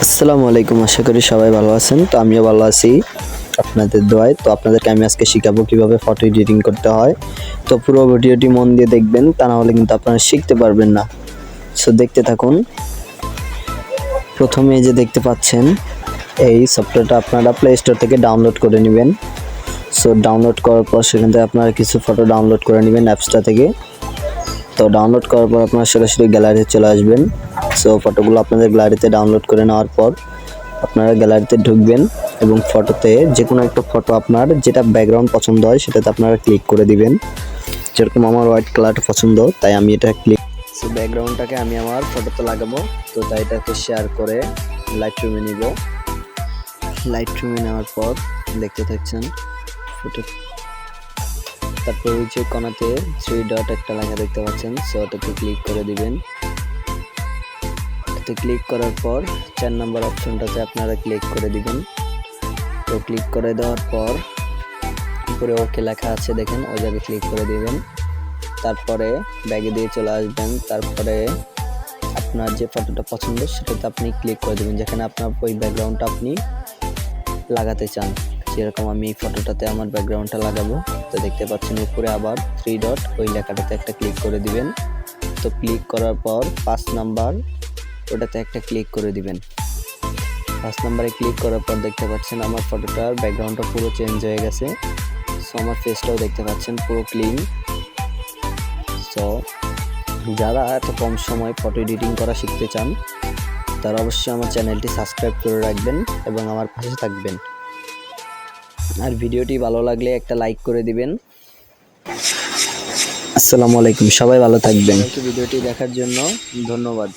আসসালামু আলাইকুম, আশা করি সবাই ভালো আছেন। তো আমিও ভালো আছি আপনাদের দোয়ায়। তো আপনাদেরকে আমি আজকে শিখাবো কিভাবে ফটো এডিটিং করতে হয়। তো পুরো ভিডিওটি মন দিয়ে দেখবেন, তা না হলে কিন্তু আপনারা শিখতে পারবেন না। সো দেখতে থাকুন। প্রথমে এই যে দেখতে পাচ্ছেন, এই সফটওয়্যারটা আপনারা প্লে স্টোর থেকে ডাউনলোড করে নেবেন। সো ডাউনলোড করার পর সেখান থেকে আপনারা কিছু ফটো ডাউনলোড করে নেবেন অ্যাপসটা থেকে। তো ডাউনলোড করার পর আপনারা সরাসরি গ্যালারিতে চলে আসবেন। সো ফটোগুলো আপনাদের গ্যালারিতে ডাউনলোড করে নেওয়ার পর আপনারা গ্যালারিতে ঢুকবেন এবং ফটোতে যে কোনো একটা ফটো আপনার যেটা ব্যাকগ্রাউন্ড পছন্দ হয় সেটাতে আপনারা ক্লিক করে দিবেন। যেরকম আমার হোয়াইট কালারটা পছন্দ, তাই আমি এটা ক্লিক। সো ব্যাকগ্রাউন্ডটাকে আমি আমার ফটোতে লাগাবো। তো তাই এটাকে শেয়ার করে লাইটরুমে নিব। লাইটরুমে নেওয়ার পর দেখতে থাকছেন ফটো। তারপর ওই যে কোণাতে 3 ডট একটা লেখা দেখতে পাচ্ছেন, সো ওটাতে ক্লিক করে দিবেন। এতে ক্লিক করার পর 4 নম্বর অপশনটাতে আপনারা ক্লিক করে দিবেন। তো ক্লিক করে দেওয়ার পর উপরে ওকে লেখা আছে দেখেন, ওই জায়গায় ক্লিক করে দিবেন। তারপরে ব্যাগে দিয়ে চলে আসবেন। তারপরে আপনার যে ফটোটা পছন্দ সেটাতে আপনি ক্লিক করে দেবেন, যেখানে আপনার ওই ব্যাকগ্রাউন্ডটা আপনি লাগাতে চান। যেরকম আমি এই ফটোটাতে আমার ব্যাকগ্রাউন্ডটা লাগাবো। তো দেখতে পাচ্ছেন উপরে আবার 3 ডট, ওই লেখাটাতে একটা ক্লিক করে দিবেন। তো ক্লিক করার পর 5 নাম্বার ওটাতে একটা ক্লিক করে দিবেন। 5 নাম্বারে ক্লিক করার পর দেখতে পাচ্ছেন আমার ফটোটার ব্যাকগ্রাউন্ডটা পুরো চেঞ্জ হয়ে গেছে। সো আমার ফেসটাও দেখতে পাচ্ছেন পুরো ক্লিন। সো যারা এত কম সময় ফটো এডিটিং করা শিখতে চান তারা অবশ্যই আমার চ্যানেলটি সাবস্ক্রাইব করে রাখবেন এবং আমার পাশে থাকবেন। আর ভিডিওটি ভালো লাগলে একটা লাইক করে দিবেন। আসসালামু আলাইকুম, সবাই ভালো থাকবেন। ভিডিওটি দেখার জন্য ধন্যবাদ।